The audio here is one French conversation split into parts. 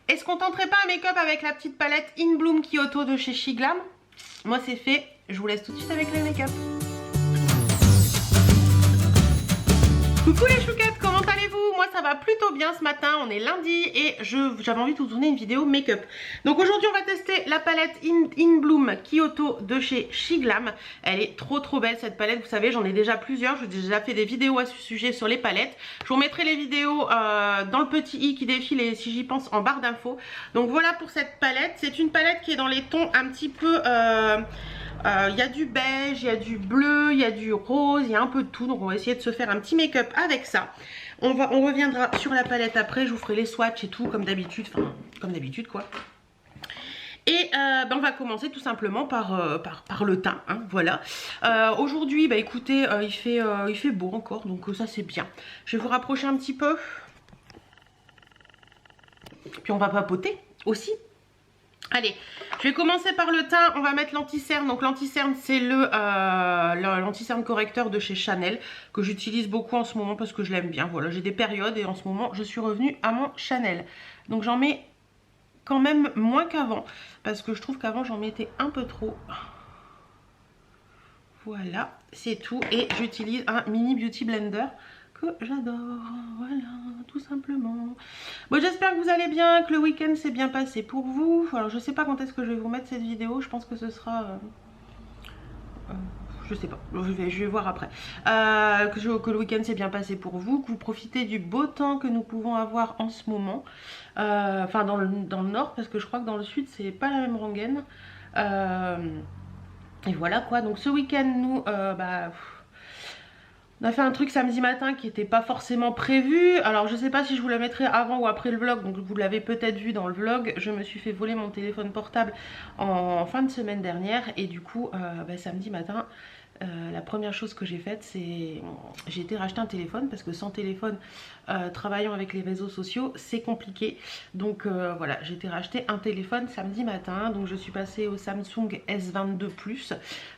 Est-ce qu'on tenterait pas un make-up avec la petite palette In Bloom Kyoto de chez Shiglam? Moi c'est fait, je vous laisse tout de suite avec le make-up. Coucou les chouquettes, comment allez-vous? Moi ça va plutôt bien ce matin, on est lundi et j'avais envie de vous tourner une vidéo make-up. Donc aujourd'hui on va tester la palette In Bloom Kyoto de chez Shiglam. Elle est trop belle cette palette, vous savez j'en ai déjà plusieurs, j'ai déjà fait des vidéos à ce sujet sur les palettes. Je vous mettrai les vidéos dans le petit i qui défile et si j'y pense en barre d'infos. Donc voilà pour cette palette, c'est une palette qui est dans les tons un petit peu... il y a du beige, il y a du bleu, il y a du rose, il y a un peu de tout. Donc on va essayer de se faire un petit make-up avec ça. On reviendra sur la palette après, je vous ferai les swatchs et tout comme d'habitude. Enfin, comme d'habitude quoi. Et on va commencer tout simplement par le teint, hein, voilà. Aujourd'hui, bah écoutez, il fait beau encore, donc ça c'est bien. Je vais vous rapprocher un petit peu. Puis on va papoter aussi. Allez, je vais commencer par le teint, on va mettre l'anti-cerne. Donc l'anti-cerne c'est l'anti-cerne correcteur de chez Chanel que j'utilise beaucoup en ce moment parce que je l'aime bien. Voilà, j'ai des périodes et en ce moment je suis revenue à mon Chanel. Donc j'en mets quand même moins qu'avant parce que je trouve qu'avant j'en mettais un peu trop. Voilà, c'est tout et j'utilise un mini beauty blender que j'adore, voilà, tout simplement. Bon, j'espère que vous allez bien, que le week-end s'est bien passé pour vous. Alors je sais pas quand est-ce que je vais vous mettre cette vidéo, je pense que ce sera... je sais pas, je vais voir après. Que le week-end s'est bien passé pour vous, que vous profitez du beau temps que nous pouvons avoir en ce moment. Enfin dans le nord, parce que je crois que dans le sud c'est pas la même rengaine. Et voilà quoi, donc ce week-end nous... on a fait un truc samedi matin qui n'était pas forcément prévu. Alors je sais pas si je vous la mettrai avant ou après le vlog. Donc vous l'avez peut-être vu dans le vlog. Je me suis fait voler mon téléphone portable en fin de semaine dernière. Et du coup samedi matin la première chose que j'ai faite c'est... J'ai été racheter un téléphone. Parce que sans téléphone travaillant avec les réseaux sociaux c'est compliqué. Donc voilà, j'ai été racheter un téléphone samedi matin. Donc je suis passée au Samsung S22 Plus.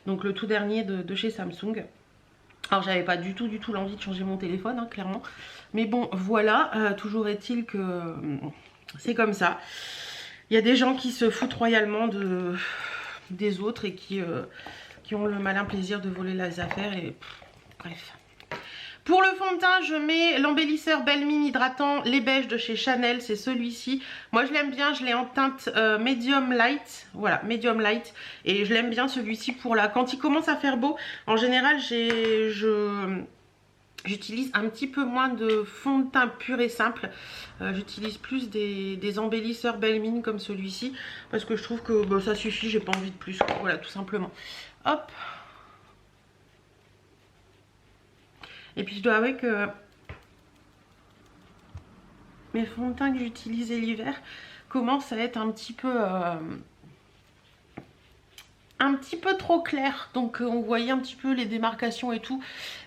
Donc le tout dernier de chez Samsung. Alors j'avais pas du tout l'envie de changer mon téléphone, hein, clairement. Mais bon, voilà, toujours est-il que c'est comme ça. Il y a des gens qui se foutent royalement des autres et qui ont le malin plaisir de voler les affaires et bref. Pour le fond de teint, je mets l'embellisseur Belmine hydratant Les Beiges de chez Chanel, c'est celui-ci. Moi je l'aime bien, je l'ai en teinte medium light, voilà, medium light. Et je l'aime bien celui-ci pour quand il commence à faire beau. En général, j'utilise un petit peu moins de fond de teint pur et simple. J'utilise plus des embellisseurs Belmine comme celui-ci. Parce que je trouve que ça suffit, j'ai pas envie de plus. Voilà, tout simplement. Hop. Et puis je dois avouer que mes fonds de teint que j'utilisais l'hiver commencent à être un petit peu trop clairs. Donc on voyait un petit peu les démarcations et tout.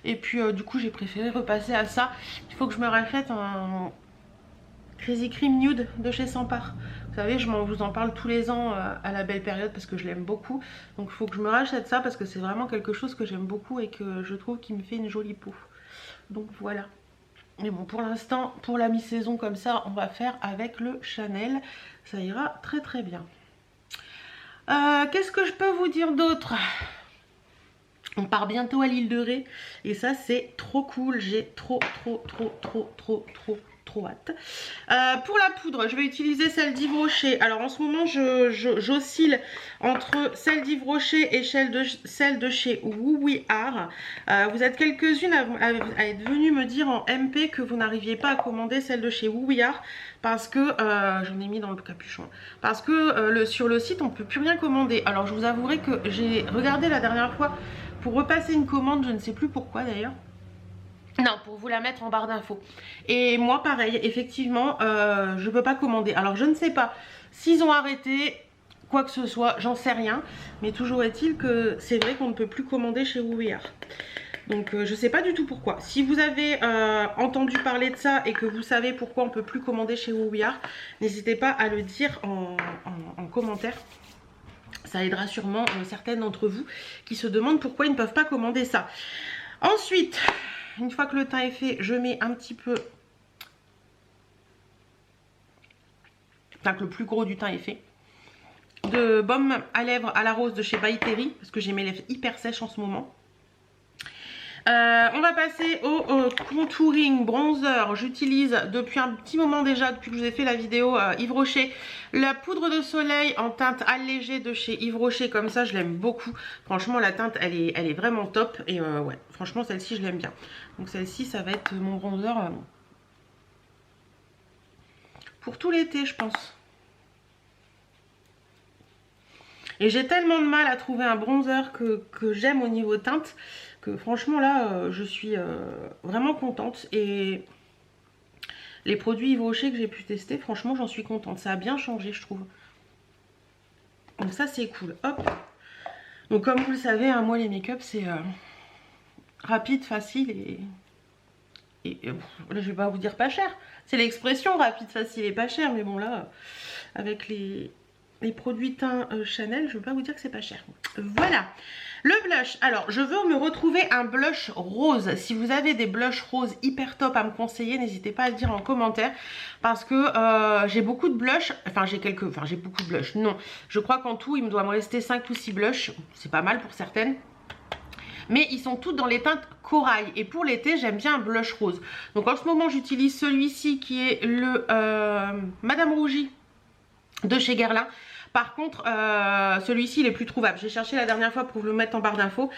Et puis du coup j'ai préféré repasser à ça. Il faut que je me rachète un Crazy Cream Nude de chez Sampar. Vous savez, je vous en parle tous les ans à la belle période parce que je l'aime beaucoup. Donc il faut que je me rachète ça parce que c'est vraiment quelque chose que j'aime beaucoup et que je trouve qui me fait une jolie peau. Donc voilà. Mais bon, pour l'instant, pour la mi-saison comme ça, on va faire avec le Chanel. Ça ira très bien. Qu'est-ce que je peux vous dire d'autre? On part bientôt à l'île de Ré. Et ça, c'est trop cool. J'ai trop hâte. Pour la poudre, je vais utiliser celle d'Yves Rocher. Alors en ce moment, j'oscille entre celle d'Yves Rocher et celle de chez Woo We Are. Vous êtes quelques-unes à être venues me dire en MP que vous n'arriviez pas à commander celle de chez Woo We Are parce que j'en ai mis dans le capuchon. Parce que sur le site, on ne peut plus rien commander. Alors je vous avouerai que j'ai regardé la dernière fois pour repasser une commande, je ne sais plus pourquoi d'ailleurs. Non, pour vous la mettre en barre d'infos. Et moi pareil, effectivement, je ne peux pas commander. Alors je ne sais pas s'ils ont arrêté quoi que ce soit, j'en sais rien. Mais toujours est-il que c'est vrai qu'on ne peut plus commander chez Woo We Are. Donc je ne sais pas du tout pourquoi. Si vous avez entendu parler de ça et que vous savez pourquoi on ne peut plus commander chez Woo We Are, n'hésitez pas à le dire en commentaire. Ça aidera sûrement certaines d'entre vous qui se demandent pourquoi ils ne peuvent pas commander ça. Ensuite... Une fois que le teint est fait, je mets un petit peu enfin que le plus gros du teint est fait. De baume à lèvres à la rose de chez By Terry, parce que j'ai mes lèvres hyper sèches en ce moment. On va passer au contouring bronzer. J'utilise depuis un petit moment déjà, depuis que je vous ai fait la vidéo Yves Rocher, la poudre de soleil en teinte allégée de chez Yves Rocher. Comme ça, je l'aime beaucoup. Franchement, la teinte, elle est vraiment top. Et ouais, franchement, celle-ci, je l'aime bien. Donc celle-ci, ça va être mon bronzer pour tout l'été, je pense. Et j'ai tellement de mal à trouver un bronzer que j'aime au niveau teinte, que franchement là, je suis vraiment contente. Et les produits Yves Rocher que j'ai pu tester, franchement, j'en suis contente. Ça a bien changé, je trouve. Donc ça, c'est cool. Hop. Donc comme vous le savez, hein, moi, les make-up, c'est rapide, facile et là, je vais pas vous dire pas cher. C'est l'expression rapide, facile et pas cher. Mais bon, là, avec les produits teint Chanel, je ne veux pas vous dire que c'est pas cher. Voilà. Le blush. Alors, je veux me retrouver un blush rose. Si vous avez des blushs roses hyper top à me conseiller, n'hésitez pas à le dire en commentaire. Parce que j'ai beaucoup de blushs. Enfin, j'ai beaucoup de blushs. Non. Je crois qu'en tout, il me doit me rester 5 ou 6 blushs. C'est pas mal pour certaines. Mais ils sont tous dans les teintes corail. Et pour l'été, j'aime bien un blush rose. Donc en ce moment, j'utilise celui-ci qui est le Madame Rougie de chez Guerlain. Par contre, celui-ci, il est plus trouvable. J'ai cherché la dernière fois pour vous le mettre en barre d'infos.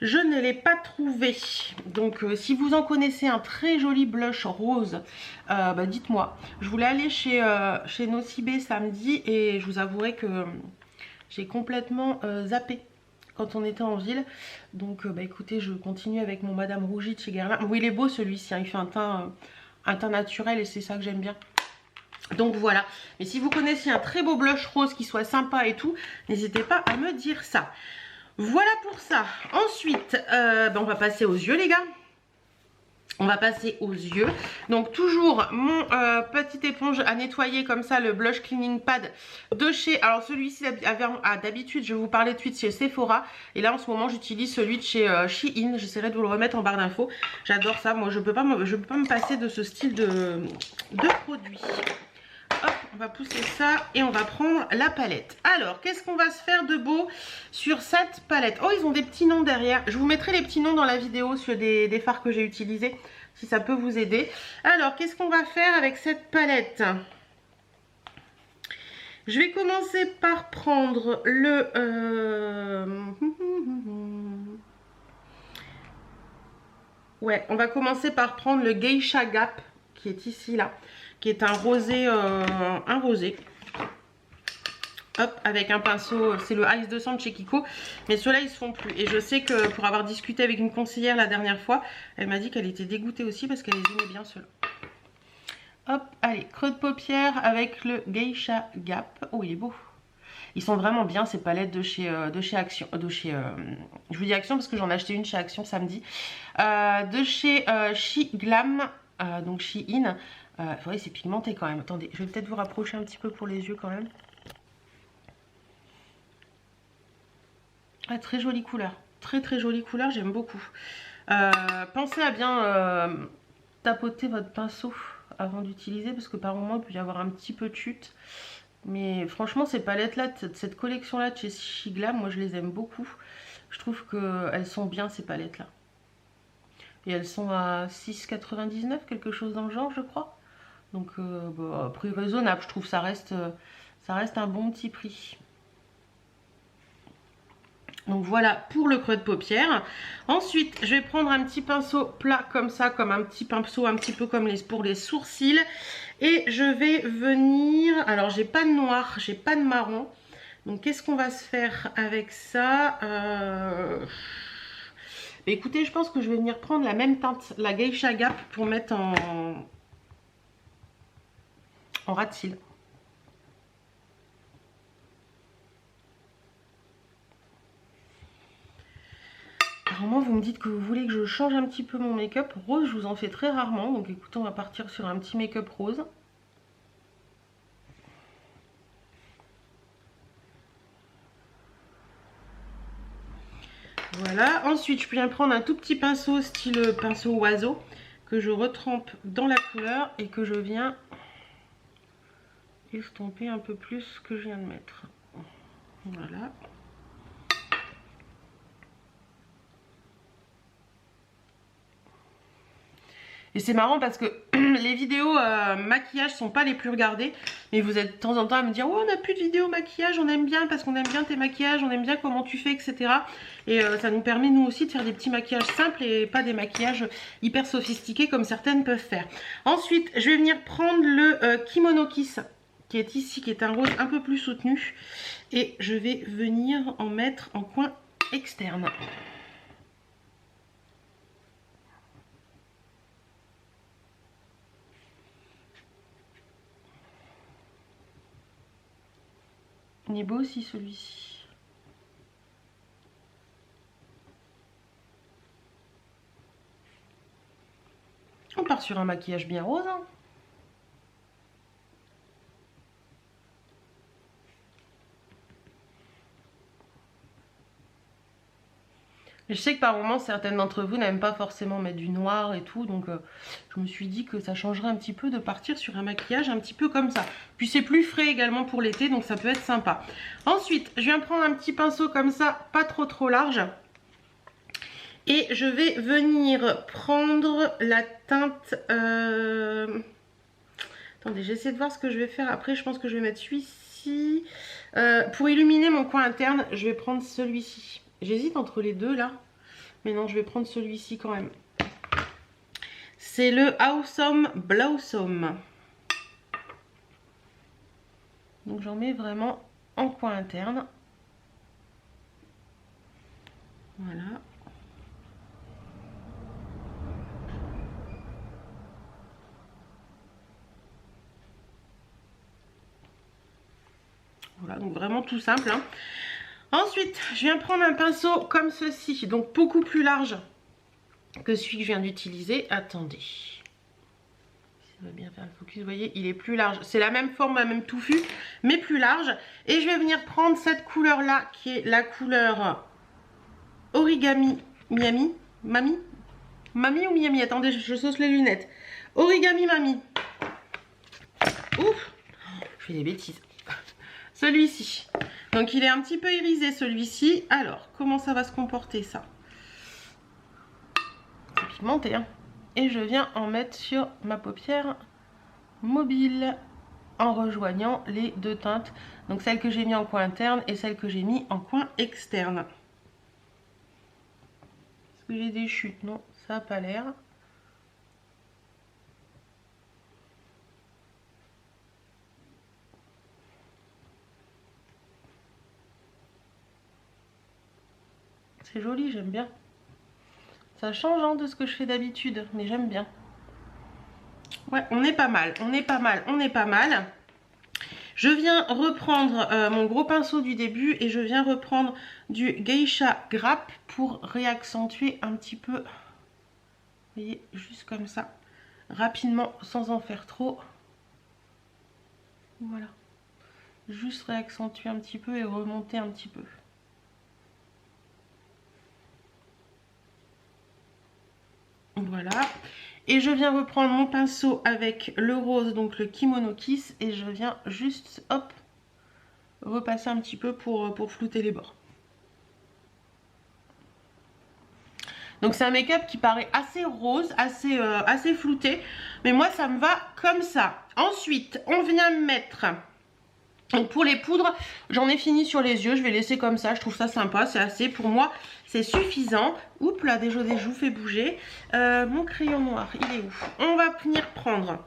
Je ne l'ai pas trouvé. Donc, si vous en connaissez un très joli blush rose, bah, dites-moi. Je voulais aller chez Nocibé samedi et je vous avouerai que j'ai complètement zappé quand on était en ville. Donc, bah, écoutez, je continue avec mon Madame Rougie de chez Guerlain. Oui, il est beau celui-ci. Hein. Il fait un teint naturel et c'est ça que j'aime bien. Donc voilà, mais si vous connaissez un très beau blush rose qui soit sympa et tout, n'hésitez pas à me dire ça. Voilà pour ça. Ensuite, on va passer aux yeux les gars. On va passer aux yeux. Donc toujours mon petite éponge à nettoyer comme ça, le blush cleaning pad de chez... Alors celui-ci d'habitude je vous parlais de suite chez Sephora. Et là en ce moment j'utilise celui de chez Shein. J'essaierai de vous le remettre en barre d'infos. J'adore ça. Moi je peux pas me passer de ce style de produit. Hop, on va pousser ça et on va prendre la palette. Alors, qu'est-ce qu'on va se faire de beau sur cette palette? Oh, ils ont des petits noms derrière. Je vous mettrai les petits noms dans la vidéo sur des fards que j'ai utilisés, si ça peut vous aider. Alors, qu'est-ce qu'on va faire avec cette palette? Je vais commencer par prendre le... Ouais, on va commencer par prendre le Geisha Gap, qui est ici, là. Qui est un rosé, hop, avec un pinceau, c'est le Ice 200 de chez Kiko, mais ceux-là ils se font plus. Et je sais que pour avoir discuté avec une conseillère la dernière fois, elle m'a dit qu'elle était dégoûtée aussi parce qu'elle les aimait bien ceux-là. Hop, allez, creux de paupière avec le Geisha Gap. Oh, il est beau. Ils sont vraiment bien ces palettes de chez Action, je vous dis Action parce que j'en ai acheté une chez Action samedi, de chez Glam, donc Shein. Ouais, c'est pigmenté quand même. Attendez, je vais peut-être vous rapprocher un petit peu pour les yeux quand même. Ah, très jolie couleur. Très très jolie couleur, j'aime beaucoup. Pensez à bien tapoter votre pinceau avant d'utiliser parce que par moment il peut y avoir un petit peu de chute. Mais franchement, ces palettes-là, cette collection-là de chez Shiglam, moi je les aime beaucoup. Je trouve qu'elles sont bien ces palettes-là. Et elles sont à 6,99, quelque chose dans le genre, je crois. Donc, prix raisonnable, je trouve, ça reste un bon petit prix. Donc voilà pour le creux de paupière. Ensuite, je vais prendre un petit pinceau plat comme ça, comme un petit pinceau un petit peu comme pour les sourcils. Et je vais venir... Alors, j'ai pas de noir, j'ai pas de marron. Donc, qu'est-ce qu'on va se faire avec ça Écoutez, je pense que je vais venir prendre la même teinte, la Geisha Gap, pour mettre en ras de cils. Apparemment, vous me dites que vous voulez que je change un petit peu mon make-up. Rose, je vous en fais très rarement. Donc écoutez, on va partir sur un petit make-up rose. Voilà. Ensuite, je viens prendre un tout petit pinceau, style pinceau oiseau, que je retrempe dans la couleur et que je viens estomper un peu plus ce que je viens de mettre. Voilà. Et c'est marrant parce que les vidéos maquillage sont pas les plus regardées. Mais vous êtes de temps en temps à me dire, oh, on n'a plus de vidéos maquillage, on aime bien parce qu'on aime bien tes maquillages, on aime bien comment tu fais, etc. Et ça nous permet nous aussi de faire des petits maquillages simples et pas des maquillages hyper sophistiqués comme certaines peuvent faire. Ensuite, je vais venir prendre le Kimono Kiss qui est ici, qui est un rose un peu plus soutenu. Et je vais venir en mettre en coin externe. Il est beau aussi celui-ci. On part sur un maquillage bien rose. Hein. Je sais que par moments, certaines d'entre vous n'aiment pas forcément mettre du noir et tout. Donc, je me suis dit que ça changerait un petit peu de partir sur un maquillage un petit peu comme ça. Puis, c'est plus frais également pour l'été, donc ça peut être sympa. Ensuite, je viens prendre un petit pinceau comme ça, pas trop large. Et je vais venir prendre la teinte... Attendez, j'essaie de voir ce que je vais faire après. Je pense que je vais mettre celui-ci. Pour illuminer mon coin interne, je vais prendre celui-ci. J'hésite entre les deux là. Mais non, je vais prendre celui-ci quand même. C'est le Awesome Blossom. Donc j'en mets vraiment en coin interne. Voilà. Voilà, donc vraiment tout simple. Hein. Ensuite, je viens prendre un pinceau comme ceci, donc beaucoup plus large que celui que je viens d'utiliser. Attendez. Ça va bien faire le focus, vous voyez, il est plus large. C'est la même forme, la même touffu, mais plus large. Et je vais venir prendre cette couleur-là, qui est la couleur Origami Miami. Mami ou Miami? Attendez, je sauce les lunettes. Origami Mami. Ouf, je fais des bêtises. Celui-ci. Donc il est un petit peu irisé celui-ci. Alors, comment ça va se comporter ça? C'est pigmenté, hein. Et je viens en mettre sur ma paupière mobile en rejoignant les deux teintes. Donc celle que j'ai mis en coin interne et celle que j'ai mis en coin externe. Est-ce que j'ai des chutes? Non, ça n'a pas l'air. C'est joli, j'aime bien. Ça change hein, de ce que je fais d'habitude, mais j'aime bien. Ouais, on est pas mal, on est pas mal, on est pas mal. Je viens reprendre mon gros pinceau du début et je viens reprendre du Geisha Grappe pour réaccentuer un petit peu. Vous voyez, juste comme ça, rapidement, sans en faire trop. Voilà. Juste réaccentuer un petit peu et remonter un petit peu. Voilà. Et je viens reprendre mon pinceau avec le rose, donc le Kimono Kiss, et je viens juste, hop, repasser un petit peu pour flouter les bords. Donc c'est un make-up qui paraît assez rose, assez flouté, mais moi ça me va comme ça. Ensuite, on vient mettre... Donc pour les poudres, j'en ai fini sur les yeux, je vais laisser comme ça, je trouve ça sympa, c'est assez, pour moi c'est suffisant. Oups là, déjà je vous fais bouger. Mon crayon noir, il est où? On va venir prendre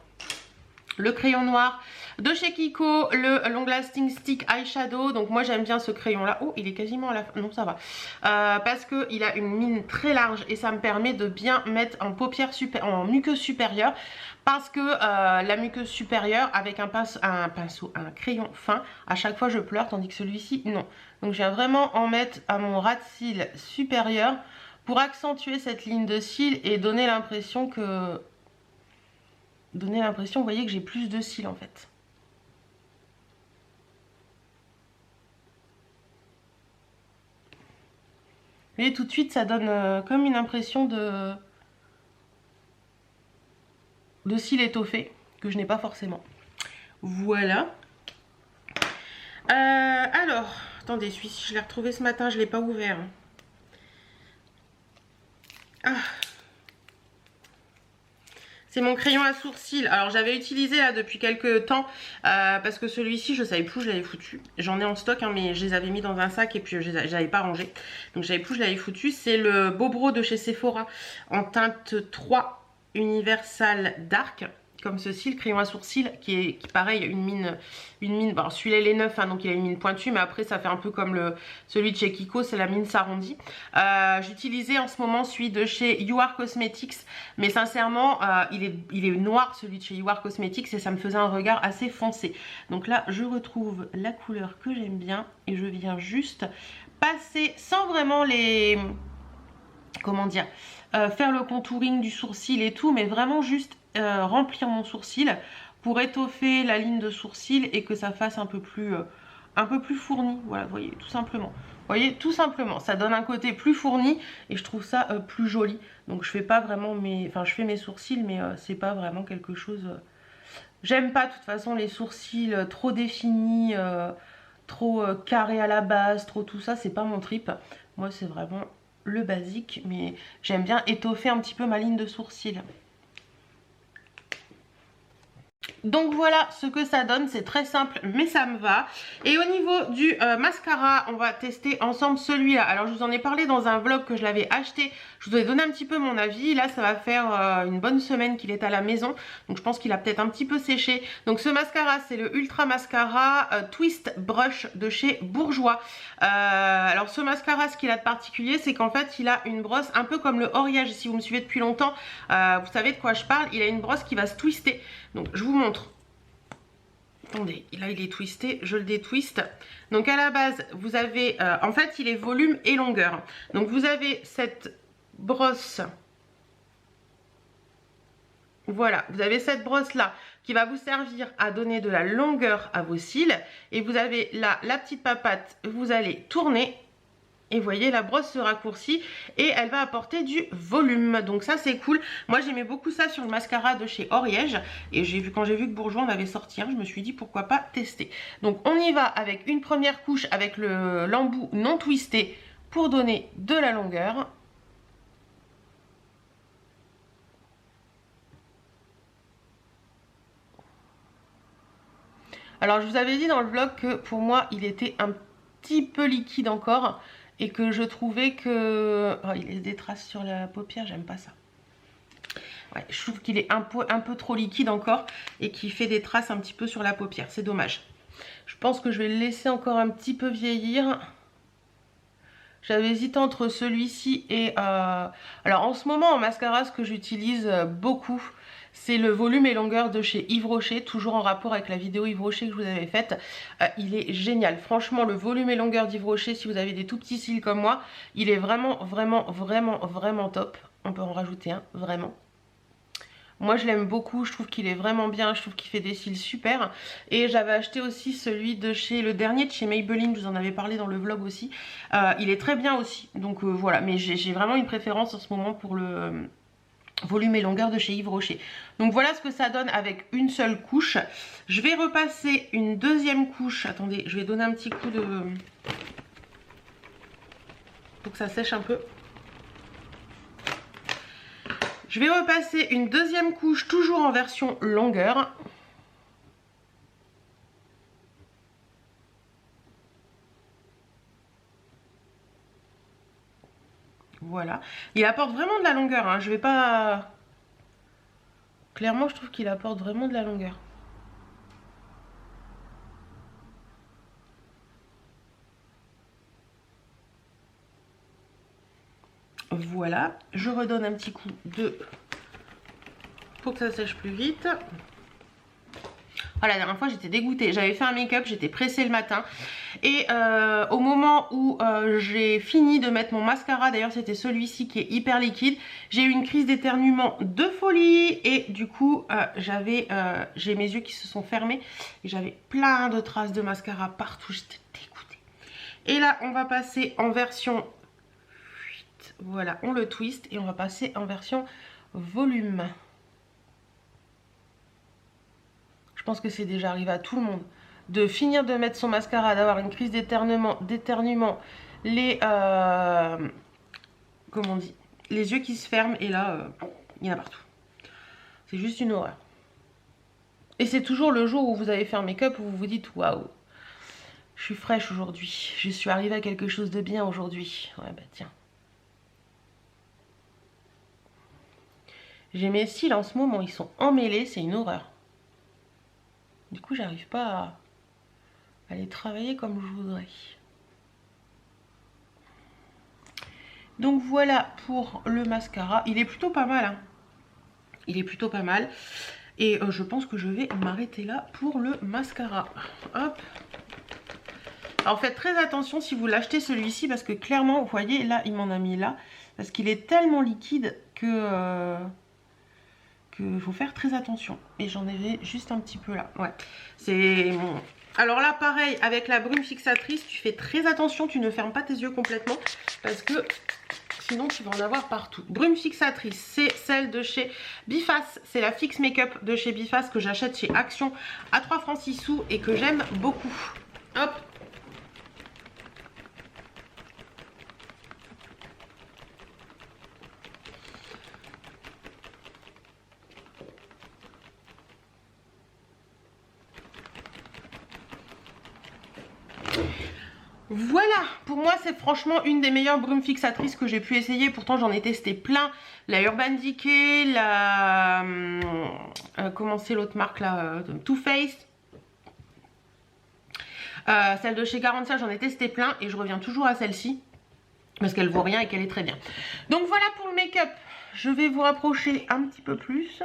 le crayon noir de chez Kiko, le Long Lasting Stick Eyeshadow. Donc moi j'aime bien ce crayon là. Oh, il est quasiment à la fin, non ça va. Parce qu'il a une mine très large et ça me permet de bien mettre en paupière en muqueuse supérieure. Parce que la muqueuse supérieure avec un crayon fin, à chaque fois je pleure, tandis que celui-ci non. Donc je viens vraiment en mettre à mon ras de cils supérieur pour accentuer cette ligne de cils et donner l'impression que... vous voyez, que j'ai plus de cils en fait. Vous voyez, tout de suite ça donne comme une impression de cils étoffés que je n'ai pas forcément. Voilà. Alors, attendez, celui-ci je l'ai retrouvé ce matin, je ne l'ai pas ouvert. Ah. C'est mon crayon à sourcils. Alors j'avais utilisé là depuis quelques temps parce que celui-ci je savais plus où je l'avais foutu. J'en ai en stock hein, mais je les avais mis dans un sac et puis je n'avais pas rangé. Donc je savais plus où je l'avais foutu. C'est le Bobro de chez Sephora en teinte 3 Universal Dark. Comme ceci, le crayon à sourcils qui est pareil, une mine. Bon, celui-là il est neuf, hein, donc il a une mine pointue, mais après ça fait un peu comme celui de chez Kiko, c'est la mine s'arrondit. J'utilisais en ce moment celui de chez You Are Cosmetics, mais sincèrement, il est noir celui de chez You Are Cosmetics et ça me faisait un regard assez foncé. Donc là, je retrouve la couleur que j'aime bien et je viens juste passer sans vraiment les... Comment dire, faire le contouring du sourcil et tout, mais vraiment juste remplir mon sourcil pour étoffer la ligne de sourcil et que ça fasse un peu plus fourni. Voilà, vous voyez, tout simplement. Vous voyez, tout simplement, ça donne un côté plus fourni et je trouve ça plus joli. Donc je fais pas vraiment mes... Enfin, je fais mes sourcils, mais c'est pas vraiment quelque chose... J'aime pas de toute façon les sourcils trop définis, trop carrés à la base, trop tout ça, c'est pas mon trip. Moi, c'est vraiment le basique, mais j'aime bien étoffer un petit peu ma ligne de sourcil. Donc voilà ce que ça donne, c'est très simple mais ça me va. Et au niveau du mascara, on va tester ensemble celui-là. Alors je vous en ai parlé dans un vlog que je l'avais acheté, je vous ai donné un petit peu mon avis. Là ça va faire une bonne semaine qu'il est à la maison, donc je pense qu'il a peut-être un petit peu séché. Donc ce mascara c'est le Ultra Mascara Twist Brush de chez Bourjois. Alors ce mascara, ce qu'il a de particulier, c'est qu'en fait il a une brosse un peu comme le Oriage. Si vous me suivez depuis longtemps, vous savez de quoi je parle. Il a une brosse qui va se twister. Donc je vous montre. Attendez, là il est twisté, je le détwiste. Donc à la base, vous avez, en fait il est volume et longueur. Donc vous avez cette brosse, voilà, vous avez cette brosse là qui va vous servir à donner de la longueur à vos cils. Et vous avez là la petite papate, vous allez tourner. Et vous voyez, la brosse se raccourcit et elle va apporter du volume. Donc ça c'est cool. Moi j'aimais beaucoup ça sur le mascara de chez Oriège. Et quand j'ai vu que Bourjois en avait sorti un, je me suis dit pourquoi pas tester. Donc on y va avec une première couche avec l'embout non twisté pour donner de la longueur. Alors je vous avais dit dans le vlog que pour moi il était un petit peu liquide encore. Et que je trouvais que... Oh, il laisse des traces sur la paupière, j'aime pas ça. Ouais, je trouve qu'il est un peu trop liquide encore et qu'il fait des traces un petit peu sur la paupière. C'est dommage. Je pense que je vais le laisser encore un petit peu vieillir. J'avais hésité entre celui-ci et... Alors en ce moment en mascara, ce que j'utilise beaucoup, c'est le volume et longueur de chez Yves Rocher, toujours en rapport avec la vidéo Yves Rocher que je vous avais faite. Il est génial. Franchement, le volume et longueur d'Yves Rocher, si vous avez des tout petits cils comme moi, il est vraiment top. On peut en rajouter un, vraiment. Moi je l'aime beaucoup, je trouve qu'il est vraiment bien, je trouve qu'il fait des cils super. Et j'avais acheté aussi celui de chez le dernier de chez Maybelline, je vous en avais parlé dans le vlog aussi. Il est très bien aussi, donc voilà, mais j'ai vraiment une préférence en ce moment pour le volume et longueur de chez Yves Rocher. Donc voilà ce que ça donne avec une seule couche. Je vais repasser une deuxième couche, attendez, je vais donner un petit coup de... pour que ça sèche un peu. Je vais repasser une deuxième couche, toujours en version longueur. Voilà. Il apporte vraiment de la longueur, hein. Je vais pas... Clairement, je trouve qu'il apporte vraiment de la longueur. Voilà. Je redonne un petit coup de... pour que ça sèche plus vite. Oh, la dernière fois j'étais dégoûtée, j'avais fait un make-up, j'étais pressée le matin et au moment où j'ai fini de mettre mon mascara, d'ailleurs c'était celui-ci qui est hyper liquide, j'ai eu une crise d'éternuement de folie et du coup j'ai mes yeux qui se sont fermés et j'avais plein de traces de mascara partout, j'étais dégoûtée. Et là on va passer en version, voilà, on le twist et on va passer en version volume. Je pense que c'est déjà arrivé à tout le monde. de finir de mettre son mascara, d'avoir une crise d'éternuement, les comment on dit, les yeux qui se ferment, et là il y en a partout. C'est juste une horreur. Et c'est toujours le jour où vous avez fait un make-up où vous vous dites waouh, je suis fraîche aujourd'hui, je suis arrivée à quelque chose de bien aujourd'hui. Ouais bah tiens. J'ai mes cils en ce moment, ils sont emmêlés, c'est une horreur. Du coup j'arrive pas à les travailler comme je voudrais. Donc voilà pour le mascara, il est plutôt pas mal hein. Il est plutôt pas mal. Et je pense que je vais m'arrêter là pour le mascara. Hop. Alors faites très attention si vous l'achetez celui-ci, parce que clairement, vous voyez, là, il m'en a mis là. Parce qu'il est tellement liquide que faut faire très attention. Et j'en avais juste un petit peu là. Ouais. C'est... Alors là, pareil, avec la brume fixatrice, tu fais très attention, tu ne fermes pas tes yeux complètement. Parce que... sinon tu vas en avoir partout. Brume fixatrice, c'est celle de chez Biface. C'est la Fix Makeup de chez Biface que j'achète chez Action à 3 francs 6 sous et que j'aime beaucoup. Hop. Voilà, pour moi c'est franchement une des meilleures brumes fixatrices que j'ai pu essayer. Pourtant j'en ai testé plein. La Urban Decay, la... comment c'est l'autre marque là, Too Faced. Celle de chez Garantia, j'en ai testé plein et je reviens toujours à celle-ci. Parce qu'elle vaut rien et qu'elle est très bien. Donc voilà pour le make-up. Je vais vous rapprocher un petit peu plus.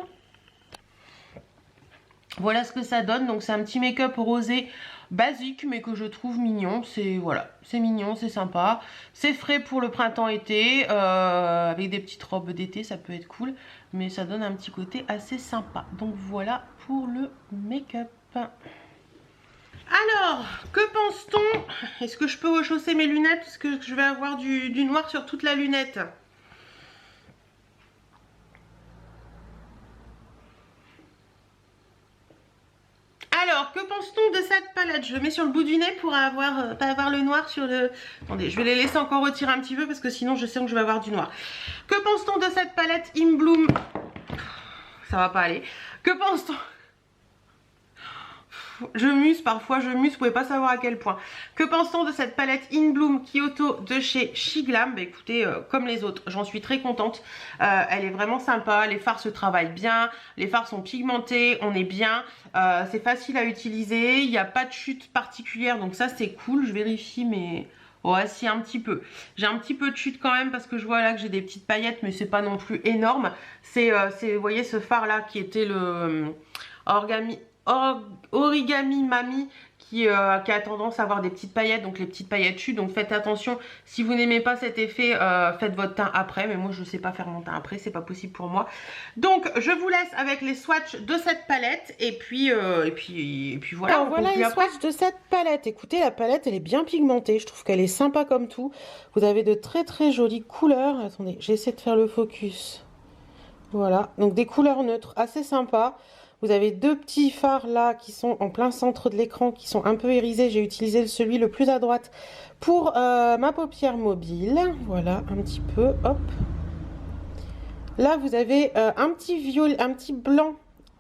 Voilà ce que ça donne. Donc c'est un petit make-up rosé basique mais que je trouve mignon. C'est voilà, c'est mignon, c'est sympa. C'est frais pour le printemps-été. Avec des petites robes d'été, ça peut être cool. Mais ça donne un petit côté assez sympa. Donc voilà pour le make-up. Alors, que pense-t-on? Est-ce que je peux rechausser mes lunettes? Est-ce que je vais avoir du noir sur toute la lunette? Alors, que pense-t-on de cette palette? Je le mets sur le bout du nez pour avoir, pas avoir le noir sur le... Attendez, je vais les laisser encore retirer un petit peu parce que sinon je sens que je vais avoir du noir. Que pense-t-on de cette palette In Bloom? Ça va pas aller. Que pense-t-on? Je muse, parfois je muse, vous pouvez pas savoir à quel point. Que pense-t-on de cette palette In Bloom Kyoto de chez Shiglam? Bah écoutez, comme les autres, j'en suis très contente. Elle est vraiment sympa, les fards se travaillent bien, les fards sont pigmentés, on est bien. C'est facile à utiliser, il n'y a pas de chute particulière, donc ça c'est cool. Je vérifie, mais... ouais, si, un petit peu. J'ai un petit peu de chute quand même parce que je vois là que j'ai des petites paillettes, mais c'est pas non plus énorme. C'est, vous voyez ce fard là qui était le Origami Mami qui a tendance à avoir des petites paillettes, donc les petites paillettes chutent. Donc faites attention, si vous n'aimez pas cet effet, faites votre teint après. Mais moi je ne sais pas faire mon teint après, c'est pas possible pour moi. Donc je vous laisse avec les swatchs de cette palette. Et puis voilà. Alors voilà les swatchs de cette palette. Écoutez, la palette elle est bien pigmentée, je trouve qu'elle est sympa comme tout. Vous avez de très très jolies couleurs. Attendez, j'essaie de faire le focus. Voilà, donc des couleurs neutres assez sympas. Vous avez deux petits fards là qui sont en plein centre de l'écran, qui sont un peu irisés. J'ai utilisé celui le plus à droite pour ma paupière mobile. Voilà, un petit peu, hop. Là, vous avez un petit violet, un petit blanc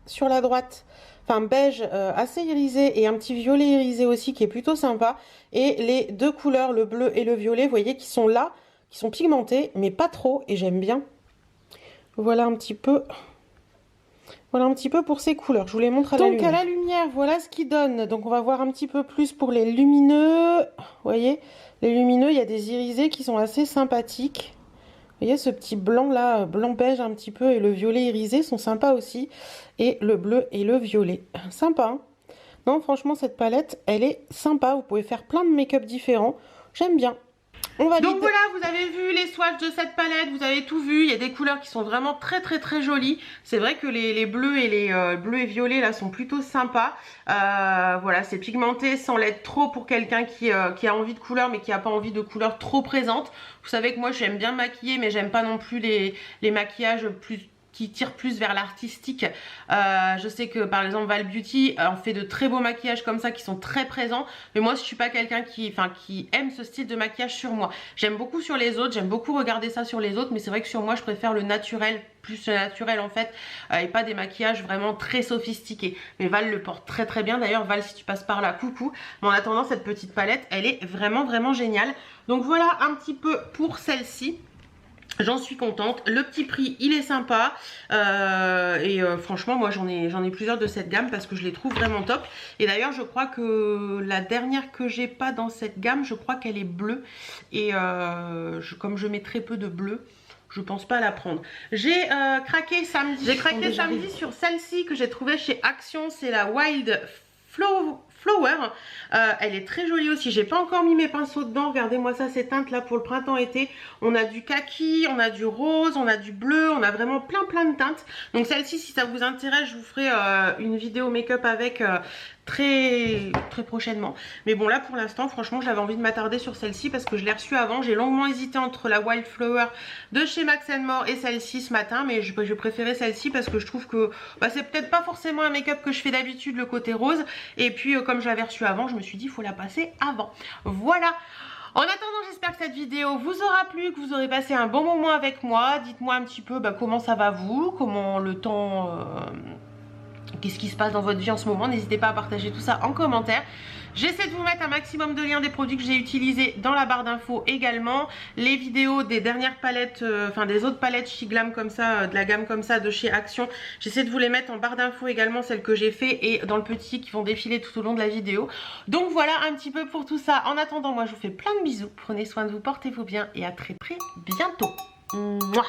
sur la droite. Enfin, beige assez irisé et un petit violet irisé aussi qui est plutôt sympa. Et les deux couleurs, le bleu et le violet, vous voyez, qui sont là, qui sont pigmentés, mais pas trop. Et j'aime bien. Voilà un petit peu... Voilà un petit peu pour ces couleurs, je vous les montre à la lumière. Donc à la lumière, voilà ce qui donne. Donc on va voir un petit peu plus pour les lumineux. Vous voyez, les lumineux, il y a des irisés qui sont assez sympathiques. Vous voyez ce petit blanc là, blanc beige un petit peu, et le violet irisé sont sympas aussi. Et le bleu et le violet. Sympa, hein? Non, franchement, cette palette, elle est sympa. Vous pouvez faire plein de make-up différents. J'aime bien. Donc voilà, vous avez vu les swatchs de cette palette, vous avez tout vu, il y a des couleurs qui sont vraiment très jolies. C'est vrai que les bleus et les bleus et violets là sont plutôt sympas. Voilà, c'est pigmenté sans l'être trop pour quelqu'un qui a envie de couleurs mais qui n'a pas envie de couleurs trop présentes. Vous savez que moi j'aime bien me maquiller mais j'aime pas non plus les maquillages plus qui tire plus vers l'artistique. Je sais que par exemple Val Beauty on fait de très beaux maquillages comme ça qui sont très présents, mais moi je suis pas quelqu'un qui aime ce style de maquillage sur moi. J'aime beaucoup sur les autres, j'aime beaucoup regarder ça sur les autres, mais c'est vrai que sur moi je préfère le naturel, plus naturel en fait, et pas des maquillages vraiment très sophistiqués. Mais Val le porte très très bien. D'ailleurs Val, si tu passes par là, coucou. Mais en attendant, cette petite palette elle est vraiment géniale. Donc voilà un petit peu pour celle-ci. J'en suis contente, le petit prix il est sympa, franchement moi j'en ai plusieurs de cette gamme parce que je les trouve vraiment top. Et d'ailleurs je crois que la dernière que j'ai pas dans cette gamme, je crois qu'elle est bleue, et comme je mets très peu de bleu, je pense pas la prendre. J'ai craqué samedi, sur celle-ci que j'ai trouvée chez Action, c'est la Wild Flower. Elle est très jolie aussi. J'ai pas encore mis mes pinceaux dedans. Regardez-moi ça, ces teintes là pour le printemps-été. On a du kaki, on a du rose, on a du bleu, on a vraiment plein de teintes. Donc celle-ci, si ça vous intéresse, je vous ferai une vidéo make-up avec très prochainement. Mais bon, là pour l'instant franchement j'avais envie de m'attarder sur celle-ci parce que je l'ai reçue avant. J'ai longuement hésité entre la Wildflower de chez Max More et celle-ci ce matin, mais je préférais celle-ci parce que je trouve que c'est peut-être pas forcément un make-up que je fais d'habitude, le côté rose, et puis comme je l'avais reçue avant, je me suis dit il faut la passer avant. Voilà. En attendant, j'espère que cette vidéo vous aura plu, que vous aurez passé un bon moment avec moi. Dites-moi un petit peu comment ça va vous, comment le temps... qu'est-ce qui se passe dans votre vie en ce moment. N'hésitez pas à partager tout ça en commentaire. J'essaie de vous mettre un maximum de liens des produits que j'ai utilisés dans la barre d'infos également. Les vidéos des dernières palettes, des autres palettes She Glam comme ça, de la gamme comme ça de chez Action. J'essaie de vous les mettre en barre d'infos également, celles que j'ai fait, et dans le petit qui vont défiler tout au long de la vidéo. Donc voilà un petit peu pour tout ça. En attendant, moi je vous fais plein de bisous. Prenez soin de vous, portez-vous bien et à très bientôt. Mouah.